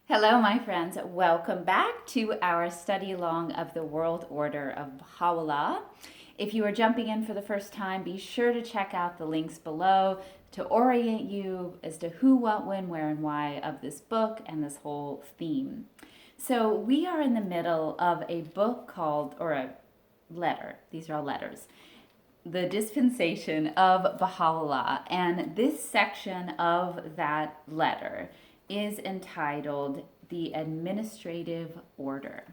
Hello, my friends. Welcome back to our study along of the World Order of Bahá'u'lláh. If you are jumping in for the first time, be sure to check out the links below to orient you as to who, what, when, where, and why of this book and this whole theme. So we are in the middle of a book called, or a letter, these are all letters, the Dispensation of Bahá'u'lláh, and this section of that letter is entitled The Administrative Order.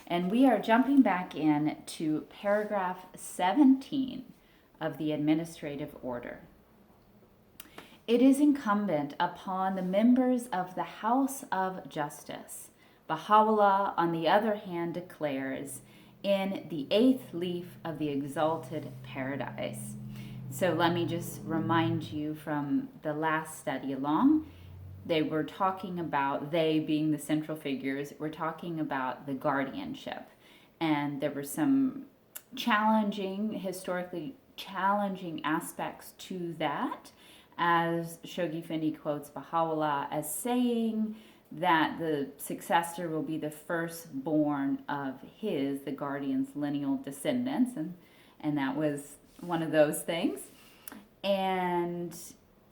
And we are jumping back in to paragraph 17 of the Administrative Order. It is incumbent upon the members of the House of Justice. Baha'u'lláh, on the other hand, declares in the 8th leaf of the Exalted Paradise. So let me just remind you from the last study along, they were talking about, they being the central figures, were talking about the guardianship. And there were some historically challenging aspects to that, as Shoghi Effendi quotes Baha'u'lláh as saying that the successor will be the firstborn of the guardian's lineal descendants. And that was one of those things. And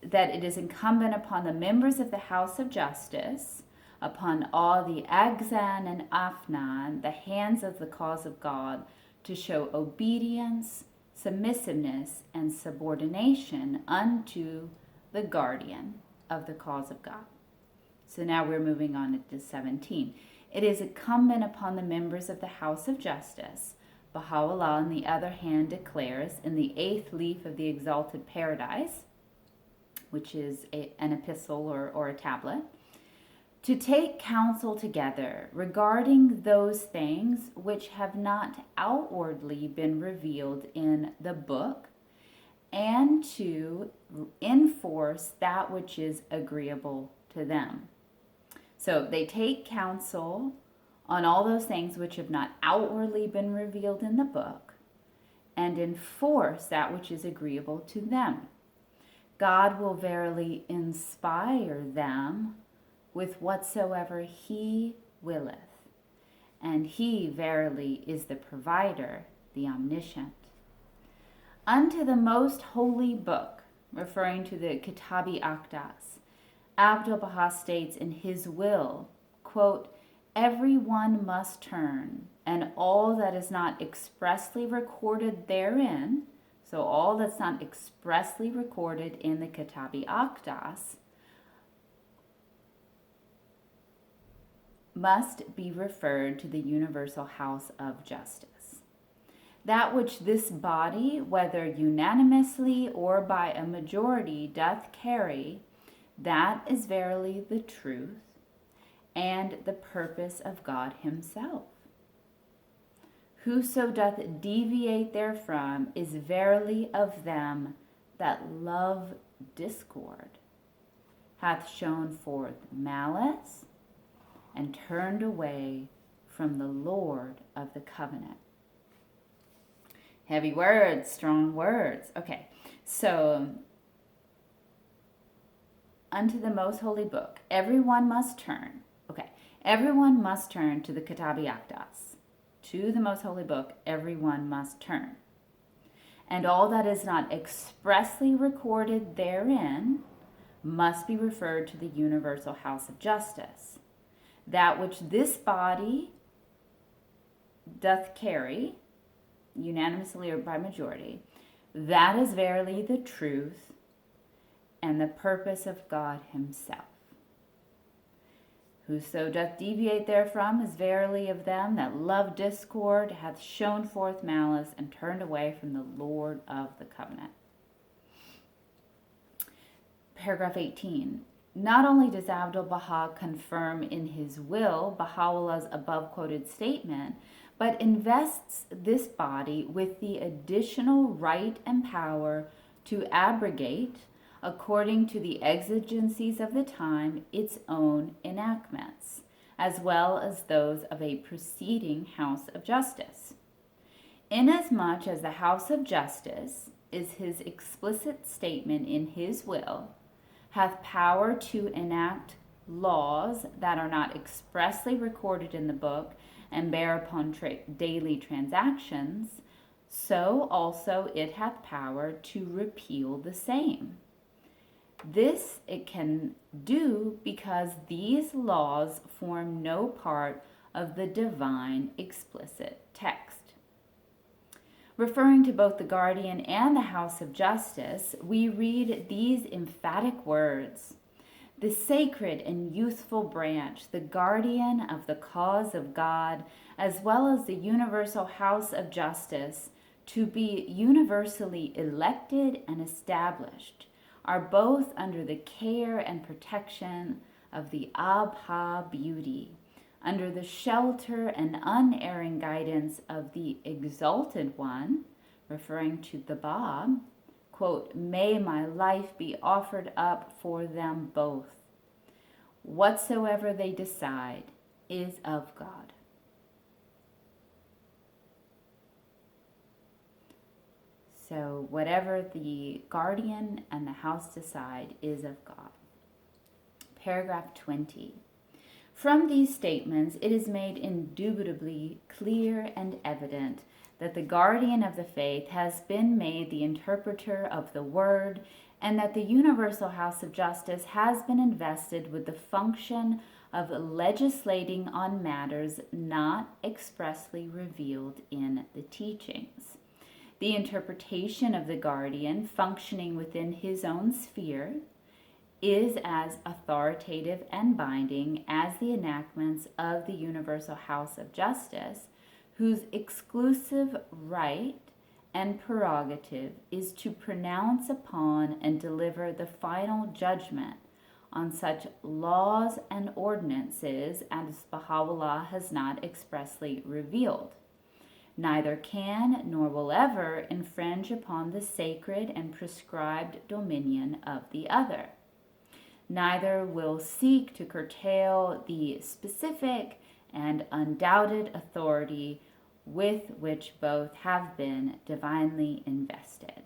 that it is incumbent upon the members of the House of Justice, upon all the Agzan and Afnan, the hands of the cause of God, to show obedience, submissiveness, and subordination unto the guardian of the cause of God. So now we're moving on to 17. It is incumbent upon the members of the House of Justice. Baha'u'lláh, on the other hand, declares in the 8th leaf of the Exalted Paradise, which is an epistle or a tablet, to take counsel together regarding those things which have not outwardly been revealed in the book, and to enforce that which is agreeable to them. So they take counsel on all those things which have not outwardly been revealed in the book, and enforce that which is agreeable to them. God will verily inspire them with whatsoever he willeth, and he verily is the provider, the omniscient. Unto the most holy book, referring to the Kitabi Aqdas, Abdu'l-Baha states in his will, quote, every one must turn, and all that is not expressly recorded therein, so all that's not expressly recorded in the Kitabi Aqdas, must be referred to the Universal House of Justice. That which this body, whether unanimously or by a majority, doth carry, that is verily the truth and the purpose of God himself. Whoso doth deviate therefrom is verily of them that love discord, hath shown forth malice, and turned away from the Lord of the covenant. Heavy words, strong words. Okay, so unto the most holy book, everyone must turn. Okay, everyone must turn to the Kitabi Aqdas. To the most holy book, everyone must turn. And all that is not expressly recorded therein must be referred to the Universal House of Justice. That which this body doth carry, unanimously or by majority, that is verily the truth and the purpose of God himself. Whoso doth deviate therefrom is verily of them that love discord, hath shown forth malice, and turned away from the Lord of the covenant. Paragraph 18. Not only does Abdu'l-Baha confirm in his will Baha'u'llah's above quoted statement, but invests this body with the additional right and power to abrogate, according to the exigencies of the time, its own enactments, as well as those of a preceding House of Justice. Inasmuch as the House of Justice is his explicit statement in his will, hath power to enact laws that are not expressly recorded in the book and bear upon daily transactions, so also it hath power to repeal the same. This it can do because these laws form no part of the divine explicit text. Referring to both the guardian and the house of justice, we read these emphatic words: the sacred and youthful branch, the guardian of the cause of God, as well as the universal house of justice, to be universally elected and established, are both under the care and protection of the Abha beauty, under the shelter and unerring guidance of the exalted one, referring to the Ba, quote, may my life be offered up for them both. Whatsoever they decide is of God. So whatever the guardian and the house decide is of God. Paragraph 20. From these statements, it is made indubitably clear and evident that the guardian of the faith has been made the interpreter of the word, and that the universal house of justice has been invested with the function of legislating on matters not expressly revealed in the teachings. The interpretation of the guardian functioning within his own sphere is as authoritative and binding as the enactments of the universal house of justice, whose exclusive right and prerogative is to pronounce upon and deliver the final judgment on such laws and ordinances as Bahá'u'lláh has not expressly revealed. Neither can nor will ever infringe upon the sacred and prescribed dominion of the other. Neither will seek to curtail the specific and undoubted authority with which both have been divinely invested.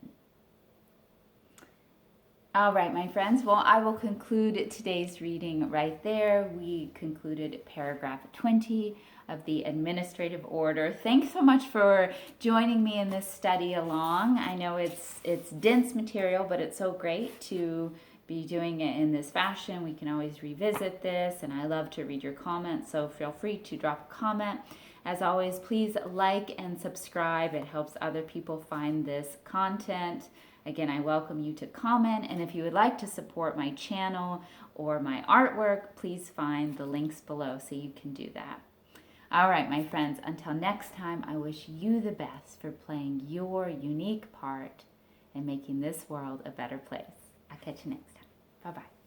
All right, my friends. Well, I will conclude today's reading right there. We concluded paragraph 20 of the administrative order. Thanks so much for joining me in this study along. I know it's dense material, but it's so great to be doing it in this fashion. We can always revisit this, and I love to read your comments, so feel free to drop a comment. As always, please like and subscribe. It helps other people find this content. Again, I welcome you to comment, and if you would like to support my channel or my artwork, please find the links below so you can do that. All right, my friends, until next time, I wish you the best for playing your unique part in making this world a better place. I'll catch you next time. Bye-bye.